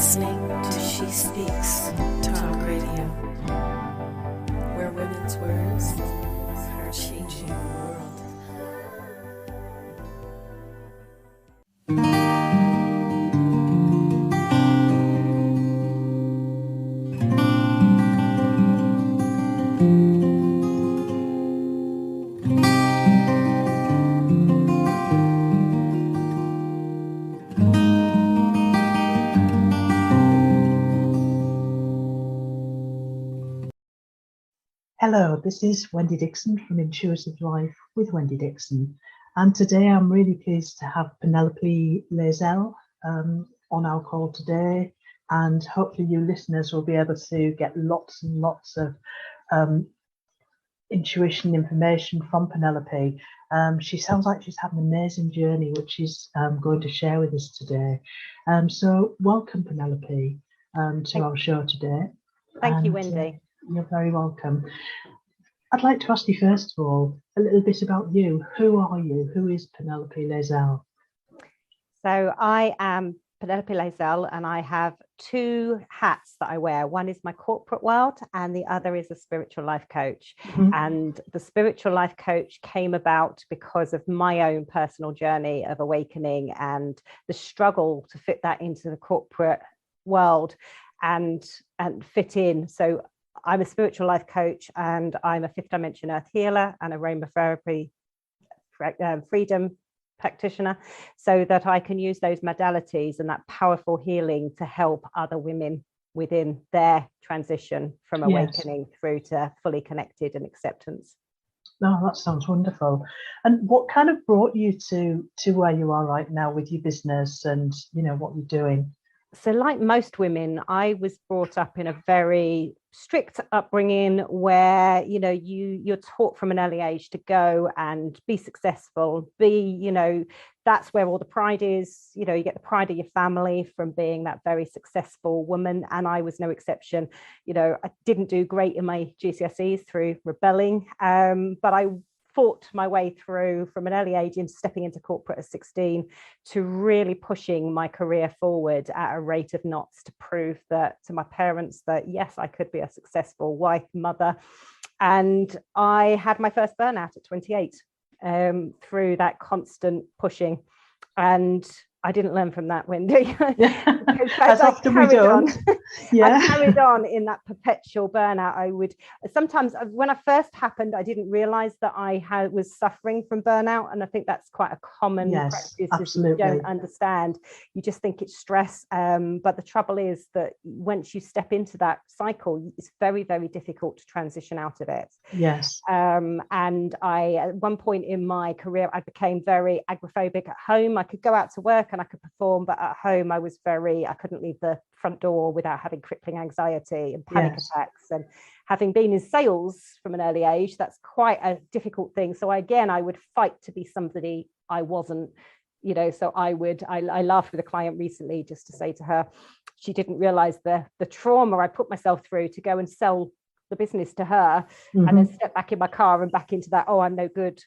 listening to She Speaks Talk Radio, where women's words are changing the world. Hello, this is Wendy Dixon from Intuitive Life with Wendy Dixon. And today I'm really pleased to have Penelope Layzell on our call today. And hopefully you listeners will be able to get lots and lots of intuition information from Penelope. She sounds like she's had an amazing journey, which she's going to share with us today. So welcome, Penelope, to our show today. Thank you, Wendy. You're very welcome. I'd like to ask you, first of all, a little bit about you. Who are you? Who is Penelope Layzell? So I am Penelope Layzell, and I have two hats that I wear. One is my corporate world, and the other is a spiritual life coach. Mm-hmm. And the spiritual life coach came about because of my own personal journey of awakening and the struggle to fit that into the corporate world and fit in. So I'm a spiritual life coach, and I'm a fifth dimension earth healer and aromatherapy freedom practitioner, so that I can use those modalities and that powerful healing to help other women within their transition from awakening through to fully connected and acceptance. Oh, that sounds wonderful. And what kind of brought you to where you are right now with your business and, you know, what you're doing? So like most women, I was brought up in a very strict upbringing where, you know, you're taught from an early age to go and be successful, that's where all the pride is. You know, you get the pride of your family from being that very successful woman. And I was no exception. You know, I didn't do great in my GCSEs through rebelling, but I fought my way through from an early age into stepping into corporate at 16 to really pushing my career forward at a rate of knots to prove that to my parents that yes, I could be a successful wife, mother. And I had my first burnout at 28 through that constant pushing. And I didn't learn from that, Wendy. As often we don't. I carried on in that perpetual burnout. I would sometimes, when it first happened, I didn't realize that I was suffering from burnout. And I think that's quite a common practice. Absolutely. If you don't understand, you just think it's stress. But the trouble is that once you step into that cycle, it's very, very difficult to transition out of it. Yes. And I, at one point in my career, I became very agoraphobic at home. I could go out to work and I could perform, but at home I couldn't leave the front door without having crippling anxiety and panic attacks. And having been in sales from an early age, that's quite a difficult thing. So I would fight to be somebody I wasn't, you know. So I laughed with a client recently just to say to her, she didn't realize the trauma I put myself through to go and sell the business to her, mm-hmm. and then step back in my car and back into that, oh, I'm no good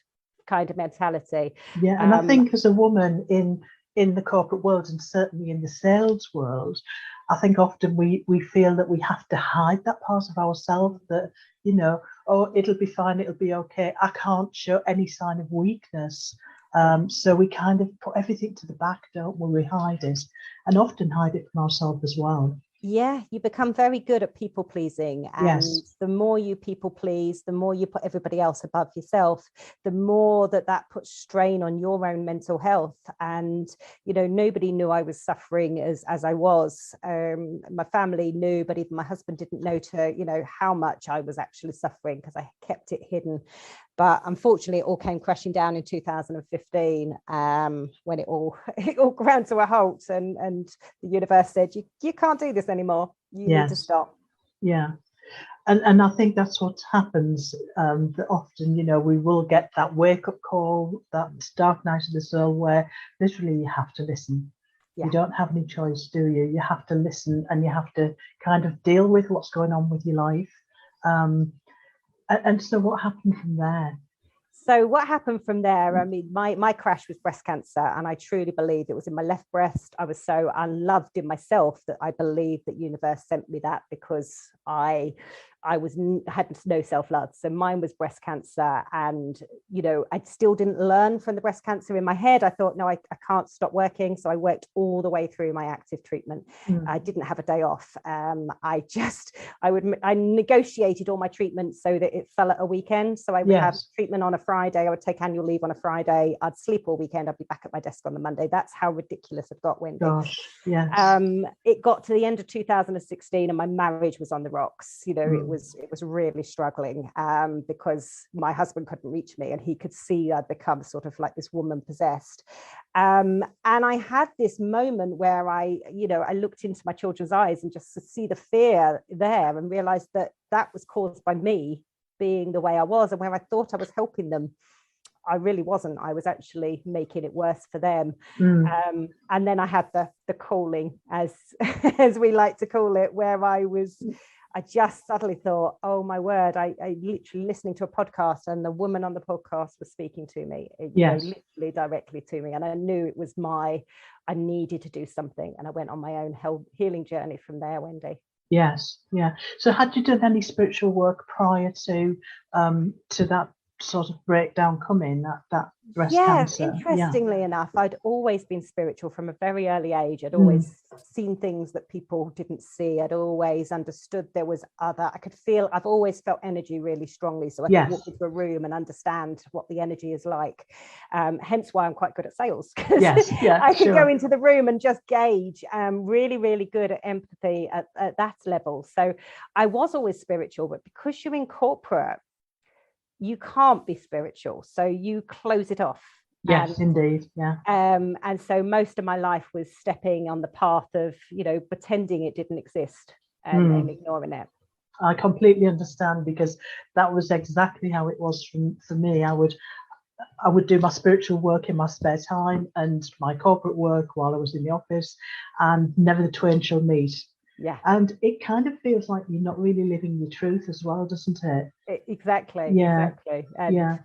kind of mentality. Yeah, and I think as a woman in the corporate world, and certainly in the sales world, I think often we feel that we have to hide that part of ourselves, that, you know, oh, it'll be fine, it'll be okay. I can't show any sign of weakness. So we kind of put everything to the back, don't we? We hide it, and often hide it from ourselves as well. Yeah, you become very good at people pleasing, and the more you people please, the more you put everybody else above yourself, the more that puts strain on your own mental health. And, you know, nobody knew I was suffering as I was. My family knew, but even my husband didn't know how much I was actually suffering, because I kept it hidden. But unfortunately, it all came crashing down in 2015 when it all ground to a halt, and the universe said, you can't do this anymore. You need to stop. Yeah. And I think that's what happens, that often, you know, we will get that wake-up call, that dark night of the soul, where literally you have to listen. Yeah. You don't have any choice, do you? You have to listen, and you have to kind of deal with what's going on with your life. And so what happened from there? So what happened from there? I mean, my crash was breast cancer, and I truly believe it was in my left breast. I was so unloved in myself that I believe that universe sent me that, because I had no self-love. So mine was breast cancer, and I still didn't learn from the breast cancer. In my head, I thought, no, I can't stop working. So I worked all the way through my active treatment. I didn't have a day off. I negotiated all my treatments so that it fell at a weekend. So I would have treatment on a Friday. I would take annual leave on a Friday. I'd sleep all weekend. I'd be back at my desk on the Monday. That's how ridiculous it got, Wendy. Gosh, yes. It got to the end of 2016, and my marriage was on the rocks. It was really struggling, because my husband couldn't reach me, and he could see I'd become sort of like this woman possessed. And I had this moment where I looked into my children's eyes and just to see the fear there, and realized that was caused by me being the way I was, and where I thought I was helping them, I really wasn't. I was actually making it worse for them. And then I had the calling, as we like to call it, where I just suddenly thought, oh my word, I literally listening to a podcast, and the woman on the podcast was speaking to me, literally directly to me. And I knew it was I needed to do something. And I went on my own healing journey from there, Wendy. Yes. Yeah. So had you done any spiritual work prior to that sort of breakdown coming, that breast cancer? Interestingly enough, I'd always been spiritual from a very early age. I'd always seen things that people didn't see. I'd always understood there was I've always felt energy really strongly, so I could walk into a room and understand what the energy is like. Hence why I'm quite good at sales, because I could go into the room and just gauge. Really, really good at empathy at that level. So I was always spiritual, but because you're in corporate, you can't be spiritual, so you close it off. Yes, indeed. Yeah. And so most of my life was stepping on the path of pretending it didn't exist, and ignoring it. I completely understand, because that was exactly how it was for me. I would do my spiritual work in my spare time and my corporate work while I was in the office, and never the twain shall meet. Yeah. And it kind of feels like you're not really living your truth as well, doesn't it? Exactly. Yeah. Exactly. And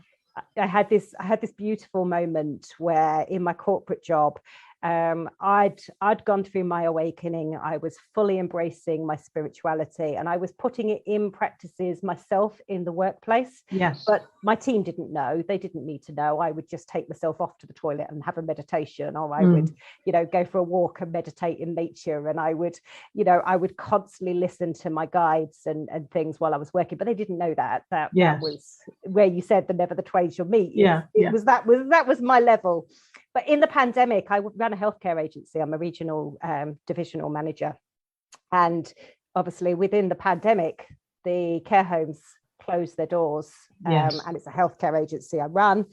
I had this beautiful moment where in my corporate job, I'd gone through my awakening. I was fully embracing my spirituality, and I was putting it in practices myself in the workplace. Yes. But my team didn't know. They didn't need to know. I would just take myself off to the toilet and have a meditation, or I would, go for a walk and meditate in nature. And I would constantly listen to my guides and things while I was working. But they didn't know that was where you said the never the twain shall meet. That was my level. But in the pandemic, I ran a healthcare agency. I'm a regional divisional manager. And obviously within the pandemic, the care homes closed their doors. And it's a healthcare agency I run.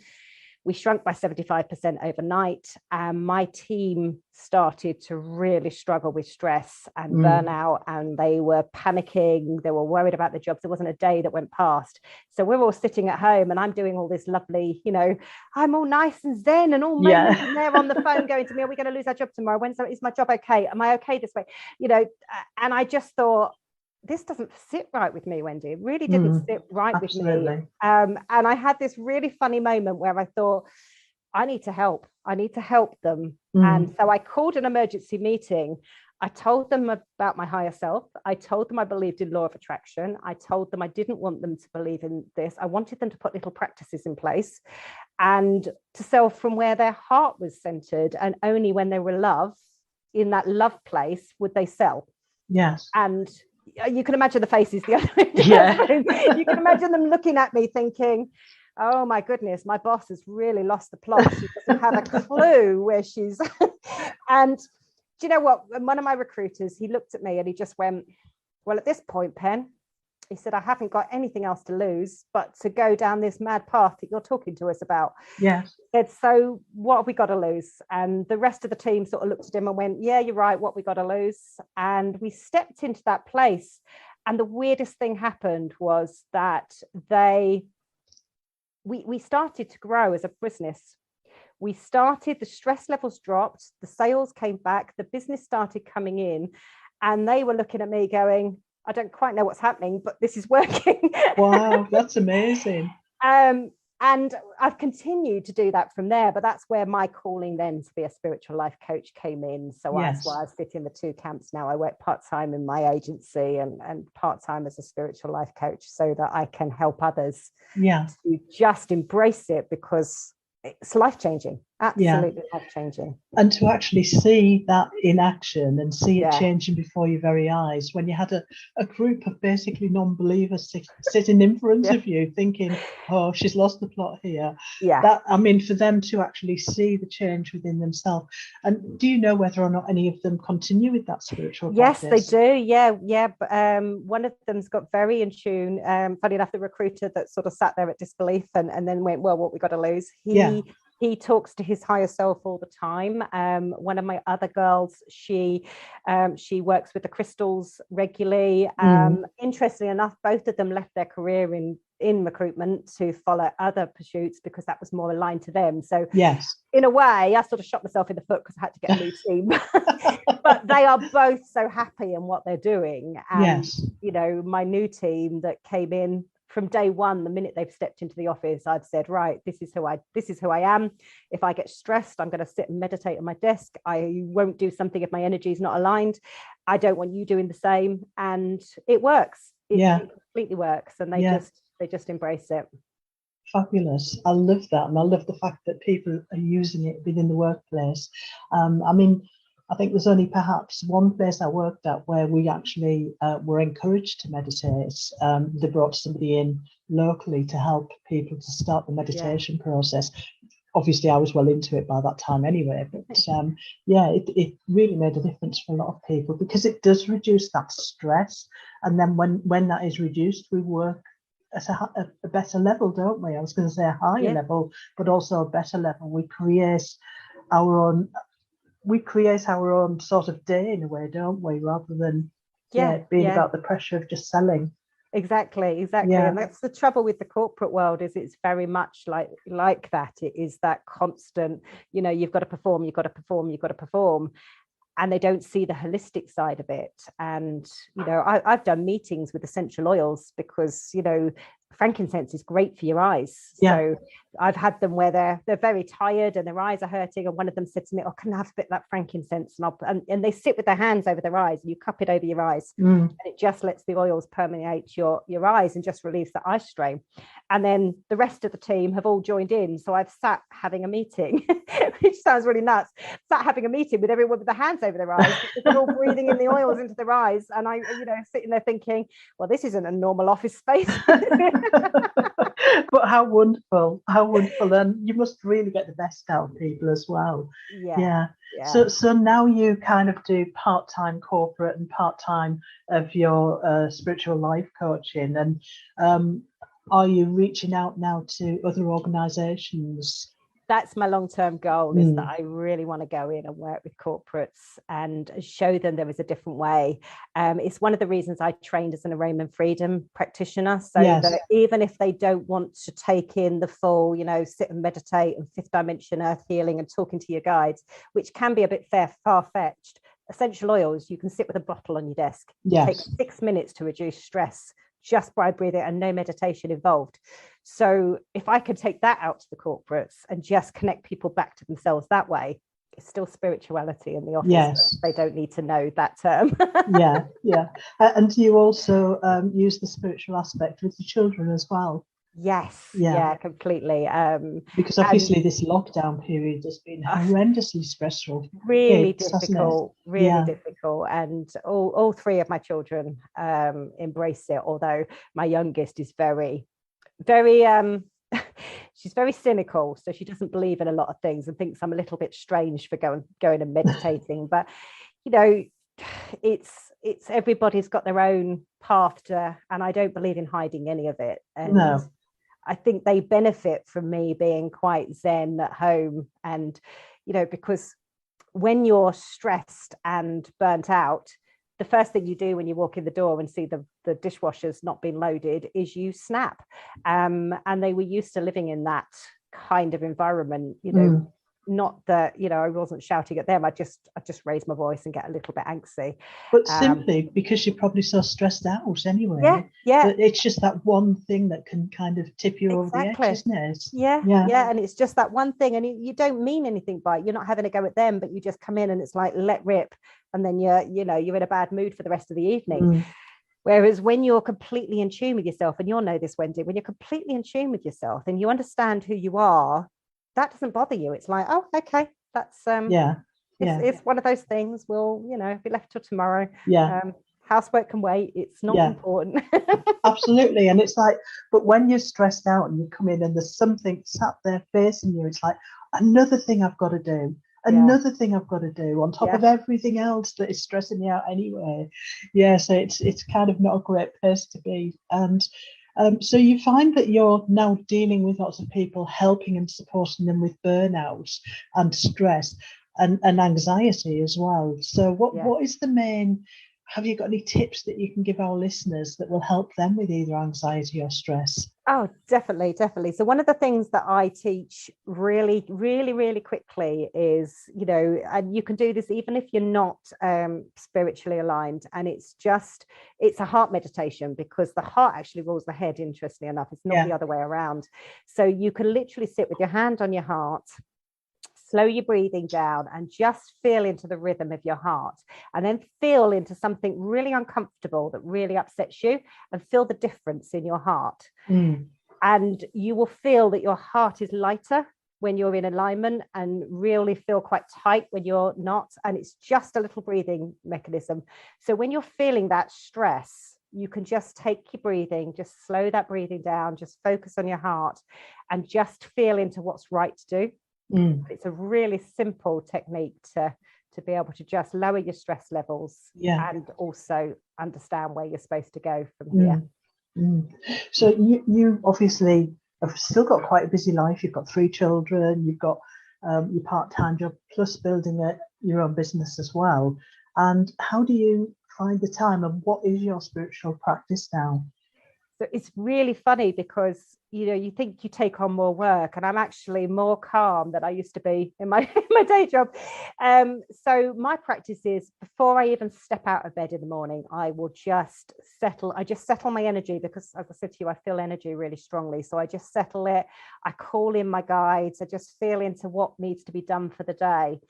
We shrunk by 75% overnight. And my team started to really struggle with stress and burnout, and they were panicking. They were worried about their jobs. There wasn't a day that went past. So we're all sitting at home, and I'm doing all this lovely, I'm all nice and zen and all moments, and they're on the phone going to me, are we going to lose our job tomorrow? Is my job okay? Am I okay this way? And I just thought, this doesn't sit right with me, Wendy. It really didn't sit right absolutely. With me. And I had this really funny moment where I thought, I need to help them. And so I called an emergency meeting. I told them about my higher self. I told them I believed in law of attraction. I told them I didn't want them to believe in this. I wanted them to put little practices in place and to sell from where their heart was centered. And only when they were loved, in that love place, would they sell. Yes. And you can imagine the faces the other way. You can imagine them looking at me thinking, oh my goodness, my boss has really lost the plot. She doesn't have a clue where she's. And do you know what? One of my recruiters, he looked at me and he just went, well, at this point, Pen, he said, I haven't got anything else to lose but to go down this mad path that you're talking to us about. Yes. So what have we got to lose? And the rest of the team sort of looked at him and went, yeah, you're right, what we got to lose. And we stepped into that place. And the weirdest thing happened was that we started to grow as a business. The stress levels dropped, the sales came back, the business started coming in, and they were looking at me going, I don't quite know what's happening, but this is working. Wow, that's amazing. And I've continued to do that from there, but that's where my calling then to be a spiritual life coach came in. So that's why I sit in the two camps now. I work part-time in my agency and part-time as a spiritual life coach, so that I can help others to just embrace it, because it's life-changing, absolutely life-changing. And to actually see that in action and see it changing before your very eyes, when you had a group of basically non-believers sitting in front of you thinking, oh, she's lost the plot here. That, I mean, for them to actually see the change within themselves. And do you know whether or not any of them continue with that spiritual practice? Yes, they do. One of them's got very in tune. Funny enough, the recruiter that sort of sat there at disbelief and then went, well, what we got to lose? He talks to his higher self all the time. One of my other girls, she works with the crystals regularly. Interestingly enough, both of them left their career in recruitment to follow other pursuits because that was more aligned to them. So in a way, I sort of shot myself in the foot because I had to get a new team. But they are both so happy in what they're doing. And, you know, my new team that came in from day one, the minute they've stepped into the office, I've said, right, this is who I am. If I get stressed, I'm going to sit and meditate on my desk. I won't do something if my energy is not aligned. I don't want you doing the same. And it works. It completely works. And they just embrace it. Fabulous. I love that. And I love the fact that people are using it within the workplace. I mean, I think there's only perhaps one place I worked at where we actually were encouraged to meditate. They brought somebody in locally to help people to start the meditation process. Obviously, I was well into it by that time anyway, but it really made a difference for a lot of people because it does reduce that stress. And then when that is reduced, we work at a better level, don't we? I was going to say a higher level, but also a better level. We create our own sort of day in a way, don't we, rather than being about the pressure of just selling. Exactly. And that's the trouble with the corporate world, is it's very much like that. It is that constant, you know, you've got to perform, and they don't see the holistic side of it. And, you know, I've done meetings with essential oils because, you know, frankincense is great for your eyes. So I've had them where they're very tired and their eyes are hurting, and one of them said to me, oh, can I have a bit of that frankincense? And they sit with their hands over their eyes, and you cup it over your eyes, and it just lets the oils permeate your eyes and just relieves the eye strain. And then the rest of the team have all joined in, so I've sat having a meeting which sounds really nuts, sat having a meeting with everyone with their hands over their eyes because they're all breathing in the oils into their eyes, and I, you know, sitting there thinking, well, this isn't a normal office space. But how wonderful, and you must really get the best out of people as well. So now you kind of do part-time corporate and part-time of your spiritual life coaching, and are you reaching out now to other organizations? That's my long-term goal, is that I really want to go in and work with corporates and show them there is a different way. It's one of the reasons I trained as an aroma and freedom practitioner, so that even if they don't want to take in the full, you know, sit and meditate and fifth dimension earth healing and talking to your guides, which can be a bit far-fetched, essential oils, you can sit with a bottle on your desk. It takes 6 minutes to reduce stress just by breathing and no meditation involved. So if I could take that out to the corporates and just connect people back to themselves that way, it's still spirituality in the office. They don't need to know that term. And do you also use the spiritual aspect with the children as well? Yes, completely. Because obviously this lockdown period has been horrendously stressful. Really difficult. And all three of my children embrace it, although my youngest is very she's very cynical, so she doesn't believe in a lot of things and thinks I'm a little bit strange for going and meditating. But you know, it's everybody's got their own path and I don't believe in hiding any of it. And I think they benefit from me being quite zen at home. And you know, because when you're stressed and burnt out, the first thing you do when you walk in the door and see the dishwasher's not been loaded is you snap. And they were used to living in that kind of environment, you know, not that, I wasn't shouting at them. I just raised my voice and get a little bit angsty. But simply because you're probably so stressed out anyway. Yeah. That it's just that one thing that can kind of tip you over the edge, isn't it? Yeah. And it's just that one thing, and you don't mean anything by it. You're not having a go at them, but you just come in and it's like, let rip, and then you're in a bad mood for the rest of the evening. Whereas when you're completely in tune with yourself, and you'll know this, Wendy, when you're completely in tune with yourself and you understand who you are, that doesn't bother you. It's like, oh, okay, that's it's one of those things. We'll be left till tomorrow. Housework can wait. It's not important. Absolutely. And it's like, but when you're stressed out and you come in and there's something sat there facing you, it's like, another thing I've got to do. Another thing I've got to do on top of everything else that is stressing me out anyway. So it's kind of not a great place to be. And so you find that you're now dealing with lots of people, helping and supporting them with burnout and stress and anxiety as well. So what is the main, have you got any tips that you can give our listeners that will help them with either anxiety or stress? Oh, definitely. So one of the things that I teach really, really, really quickly is, and you can do this even if you're not spiritually aligned, and it's a heart meditation, because the heart actually rules the head, interestingly enough. It's not the other way around. So you can literally sit with your hand on your heart, slow your breathing down, and just feel into the rhythm of your heart, and then feel into something really uncomfortable that really upsets you, and feel the difference in your heart. And you will feel that your heart is lighter when you're in alignment, and really feel quite tight when you're not. And it's just a little breathing mechanism. So when you're feeling that stress, you can just take your breathing, just slow that breathing down, just focus on your heart and just feel into what's right to do. It's a really simple technique to be able to just lower your stress levels and also understand where you're supposed to go from here. So you obviously have still got quite a busy life. You've got 3 children, you've got your part-time job, plus building your own business as well. And how do you find the time, and what is your spiritual practice now? So it's really funny because, you think you take on more work, and I'm actually more calm than I used to be in my day job. So my practice is, before I even step out of bed in the morning, I just settle my energy, because as I said to you, I feel energy really strongly. So I just settle it. I call in my guides. I just feel into what needs to be done for the day.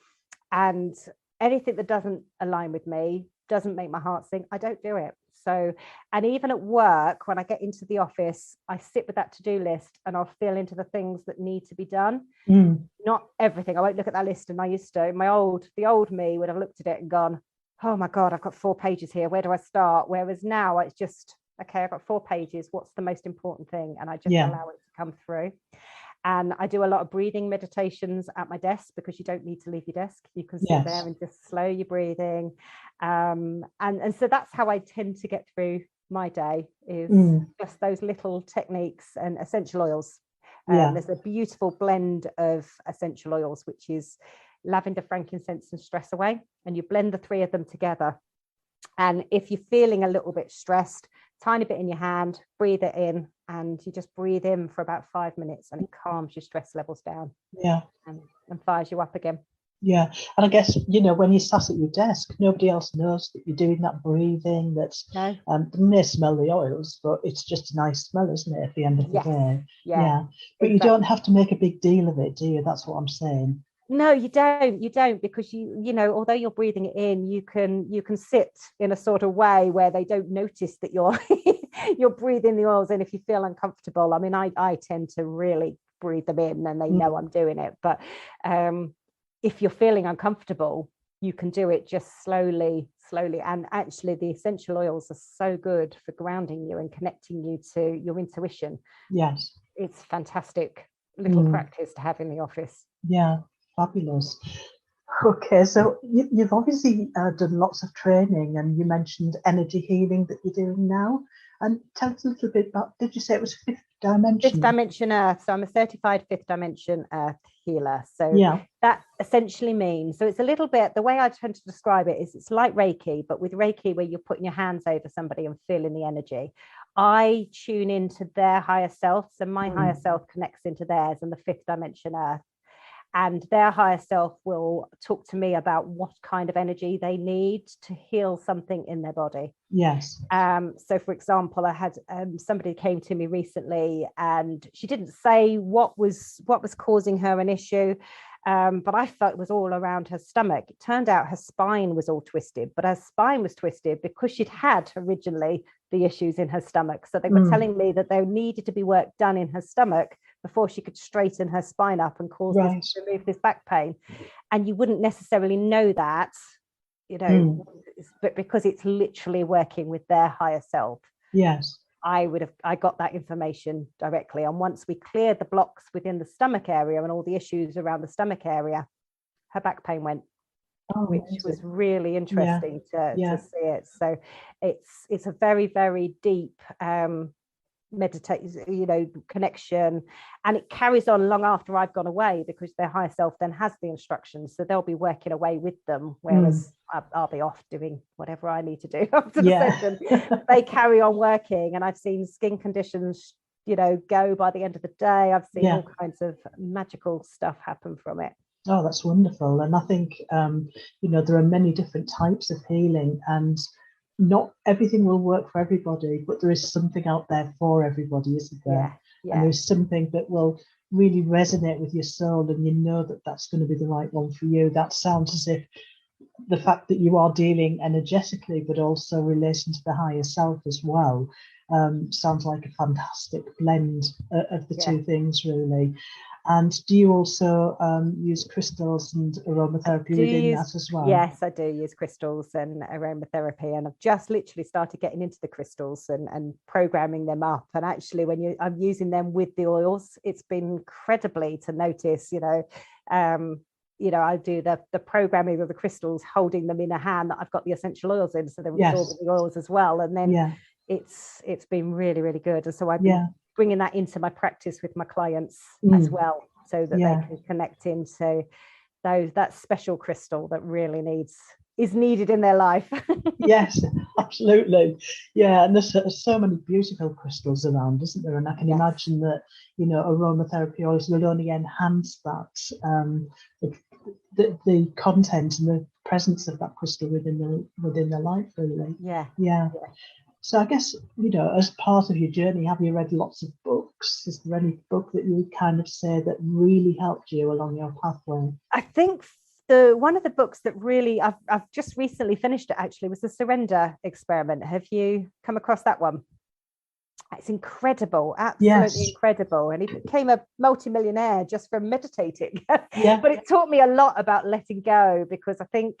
And anything that doesn't align with me, doesn't make my heart sing, I don't do it. So, and even at work, when I get into the office, I sit with that to-do list and I'll feel into the things that need to be done. Not everything. I won't look at that list. And I used to, the old me would have looked at it and gone, oh my God, I've got 4 pages here. Where do I start? Whereas now it's just, okay, I've got 4 pages. What's the most important thing? And I just allow it to come through. And I do a lot of breathing meditations at my desk, because you don't need to leave your desk. You can sit there and just slow your breathing. And so that's how I tend to get through my day, is just those little techniques and essential oils. There's a beautiful blend of essential oils, which is lavender, frankincense and stress away. And you blend the 3 of them together. And if you're feeling a little bit stressed, tiny bit in your hand, breathe it in, and you just breathe in for about 5 minutes, and it calms your stress levels down. And fires you up again. And I guess, when you sat at your desk, nobody else knows that you're doing that breathing. That's they may smell the oils, but it's just a nice smell, isn't it, at the end of the day? But you don't have to make a big deal of it, do you? That's what I'm saying. No, you don't, because although you're breathing it in, you can sit in a sort of way where they don't notice that you're you're breathing the oils in. If you feel uncomfortable, I mean, I tend to really breathe them in, and they know I'm doing it. But if you're feeling uncomfortable, you can do it just slowly. And actually, the essential oils are so good for grounding you and connecting you to your intuition. Yes, it's fantastic little practice to have in the office. Fabulous. Okay, so you've obviously done lots of training, and you mentioned energy healing that you're doing now. And tell us a little bit about, did you say it was 5th dimension? 5th dimension earth. So I'm a certified 5th dimension earth healer. So that essentially means, so it's a little bit, the way I tend to describe it is, it's like Reiki, but with Reiki where you're putting your hands over somebody and feeling the energy. I tune into their higher self. So my higher self connects into theirs, and the 5th dimension earth. and their higher self will talk to me about what kind of energy they need to heal something in their body. Yes. So for example, I had somebody came to me recently, and she didn't say what was causing her an issue, but I felt it was all around her stomach. It turned out her spine was all twisted, but her spine was twisted because she'd had originally the issues in her stomach. So they were telling me that there needed to be work done in her stomach before she could straighten her spine up and remove this back pain. And you wouldn't necessarily know that, but because it's literally working with their higher self. Yes. I got that information directly. And once we cleared the blocks within the stomach area and all the issues around the stomach area, her back pain went, which was really interesting to see it. So it's a very, very deep connection, and it carries on long after I've gone away, because their higher self then has the instructions, so they'll be working away with them, whereas I'll be off doing whatever I need to do after the session. They carry on working, and I've seen skin conditions go by the end of the day. I've seen all kinds of magical stuff happen from it. Oh, that's wonderful. And I think there are many different types of healing, and not everything will work for everybody, but there is something out there for everybody, isn't there? And there's something that will really resonate with your soul, and you know that that's going to be the right one for you. That sounds as if the fact that you are dealing energetically, but also relating to the higher self as well, sounds like a fantastic blend of the two things, really. And do you also use crystals and aromatherapy within that as well? Yes, I do use crystals and aromatherapy, and I've just literally started getting into the crystals and programming them up. And actually, when I'm using them with the oils, it's been incredibly to notice. I do the programming of the crystals, holding them in a hand that I've got the essential oils in, so they're absorbing the oils as well. And then it's been really, really good. And so I've been bringing that into my practice with my clients as well, so that they can connect into that special crystal that really is needed in their life. Yes, absolutely. Yeah, and there's so many beautiful crystals around, isn't there? And I can imagine that aromatherapy oils will only enhance that, the content and the presence of that crystal within their life, really. Yeah. So I guess, as part of your journey, have you read lots of books? Is there any book that you would kind of say that really helped you along your pathway? I think one of the books that really, I've just recently finished it actually, was The Surrender Experiment. Have you come across that one? It's incredible, absolutely incredible. And he became a multimillionaire just from meditating. But it taught me a lot about letting go, because I think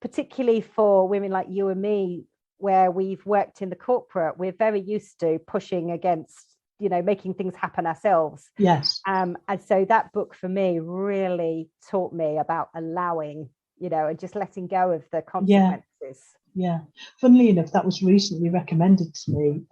particularly for women like you and me, where we've worked in the corporate, we're very used to pushing against, making things happen ourselves. Yes. And so that book for me really taught me about allowing, and just letting go of the consequences. Yeah. Funnily enough, that was recently recommended to me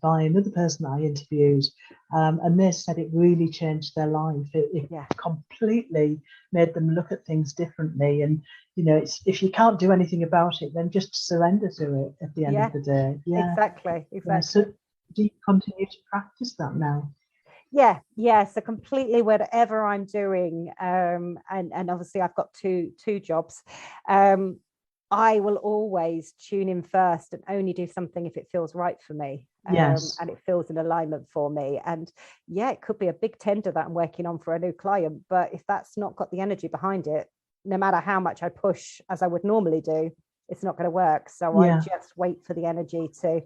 by another person I interviewed, and they said it really changed their life. It completely made them look at things differently. And it's, if you can't do anything about it, then just surrender to it at the end of the day. Exactly. So do you continue to practice that now? So completely, whatever I'm doing, and obviously I've got two jobs, I will always tune in first and only do something if it feels right for me, and it feels in alignment for me. And it could be a big tender that I'm working on for a new client, but if that's not got the energy behind it, no matter how much I push as I would normally do, it's not going to work. So I just wait for the energy to.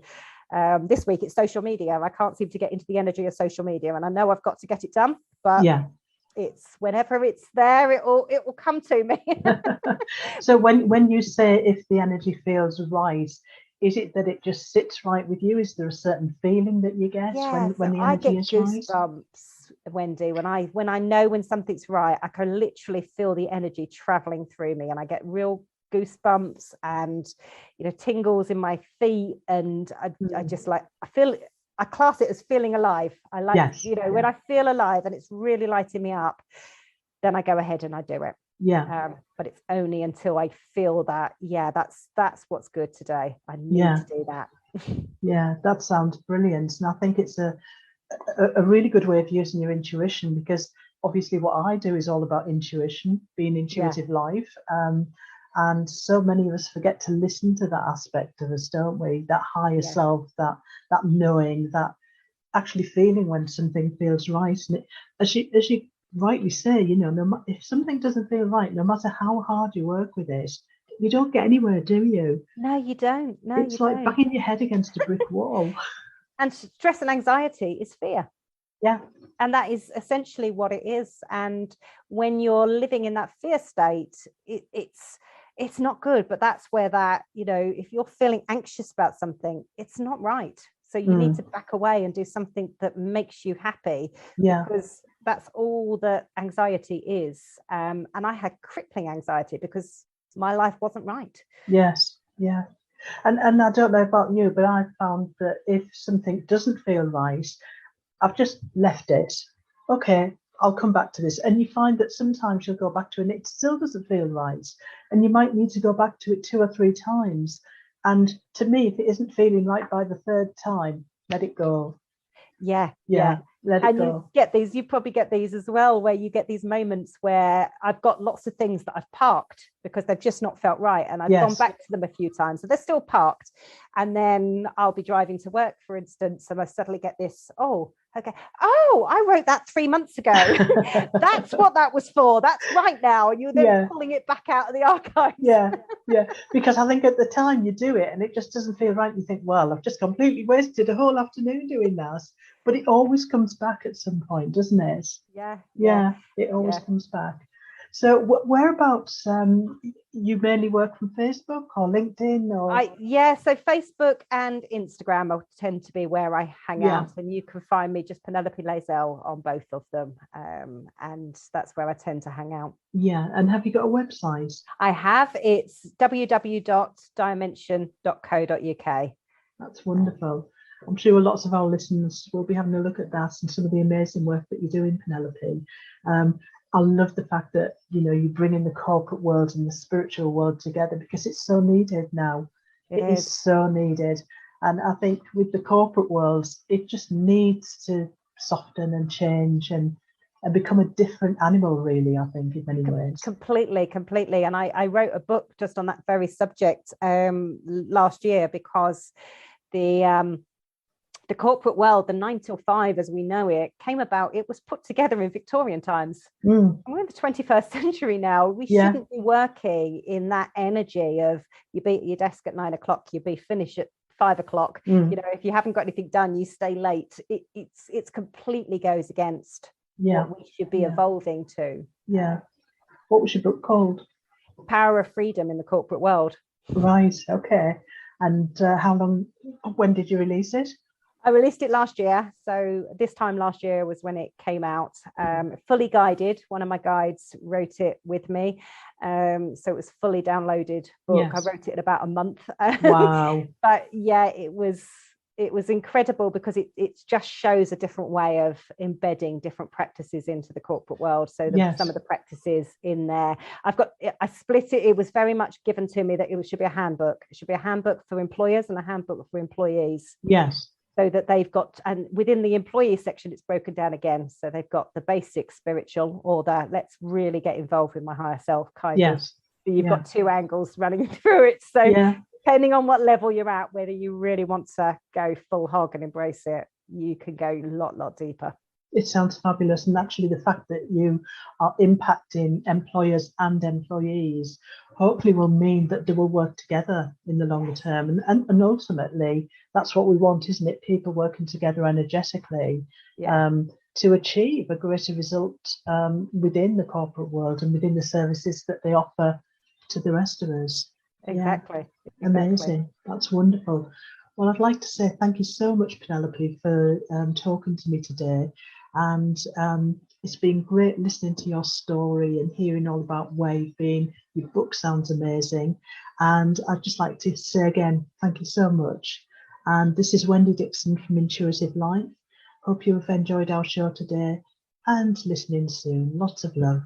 This week it's social media. I can't seem to get into the energy of social media, and I know I've got to get it done, but it's whenever it's there, it will come to me. So when you say if the energy feels right, is it that it just sits right with you? Is there a certain feeling that you get when the energy is right? I get goosebumps, Wendy, when I know when something's right. I can literally feel the energy traveling through me, and I get real goosebumps and tingles in my feet, and I just I class it as feeling alive. I like when I feel alive and it's really lighting me up, then I go ahead and I do it. But it's only until I feel that that's what's good today. I need to do that. That sounds brilliant. And I think it's a really good way of using your intuition, because obviously what I do is all about intuition, being intuitive life. And so many of us forget to listen to that aspect of us, don't we? That higher self, that knowing, that actually feeling when something feels right. And it, as you rightly say, you know, if something doesn't feel right, no matter how hard you work with it, you don't get anywhere, do you? No, you don't. No, it's like banging your head against a brick wall. And stress and anxiety is fear. Yeah. And that is essentially what it is. And when you're living in that fear state, it's not good. But that's where that, you know, if you're feeling anxious about something, it's not right. So you need to back away and do something that makes you happy. Yeah. Because that's all that anxiety is. And I had crippling anxiety because my life wasn't right. Yes. Yeah. And I don't know about you, but I found that if something doesn't feel right, I've just left it. Okay, I'll come back to this. And you find that sometimes you'll go back to it and it still doesn't feel right. And you might need to go back to it 2 or 3 times. And to me, if it isn't feeling right by the 3rd time, let it go. Yeah. Let it go. You probably get these as well, where you get these moments where I've got lots of things that I've parked because they've just not felt right. And I've gone back to them a few times. So they're still parked. And then I'll be driving to work, for instance, and I suddenly get this, I wrote that 3 months ago. That's what that was for. That's right now. And you're then pulling it back out of the archives. Yeah. Because I think at the time you do it and it just doesn't feel right. You think, well, I've just completely wasted a whole afternoon doing that. But it always comes back at some point, doesn't it? Yeah, it always comes back. So whereabouts, you mainly work from Facebook or LinkedIn? So Facebook and Instagram will tend to be where I hang out, and you can find me just Penelope Layzell on both of them, and that's where I tend to hang out. Yeah, and have you got a website? I have. It's www.dimension.co.uk. That's wonderful. I'm sure lots of our listeners will be having a look at that and some of the amazing work that you're doing, Penelope. I love the fact that, you know, you bring in the corporate world and the spiritual world together because it's so needed now. It is so needed. And I think with the corporate world, it just needs to soften and change and become a different animal, really, I think, in many ways. Completely. And I wrote a book just on that very subject last year because the corporate world, the 9 till 5 as we know it, came about. It was put together in Victorian times. And we're in the 21st century now. We shouldn't be working in that energy of you be at your desk at 9 o'clock, you be finished at 5 o'clock. You know, if you haven't got anything done, you stay late. It's completely goes against what we should be evolving to. What was your book called? Power of Freedom in the Corporate World. Right. Okay. And when did you release it? I released it last year. So this time last year was when it came out, fully guided. One of my guides wrote it with me. So it was fully downloaded book. I wrote it in about a month. Wow. But it was incredible because it just shows a different way of embedding different practices into the corporate world. So some of the practices in there, I split it. It was very much given to me that it should be a handbook. It should be a handbook for employers and a handbook for employees. Yes. So that they've got, and within the employee section, it's broken down again. So they've got the basic spiritual or the let's really get involved with my higher self kind of. So you've got 2 angles running through it. So depending on what level you're at, whether you really want to go full hog and embrace it, you can go a lot deeper. It sounds fabulous. And actually the fact that you are impacting employers and employees hopefully will mean that they will work together in the longer term. And ultimately, that's what we want, isn't it? People working together energetically to achieve a greater result within the corporate world and within the services that they offer to the rest of us. Exactly. Amazing. That's wonderful. Well, I'd like to say thank you so much, Penelope, for talking to me today. And it's been great listening to your story and hearing all about where you've been. Your book sounds amazing. And I'd just like to say again, thank you so much. And this is Wendy Dixon from Intuitive Life. Hope you have enjoyed our show today and listening soon. Lots of love.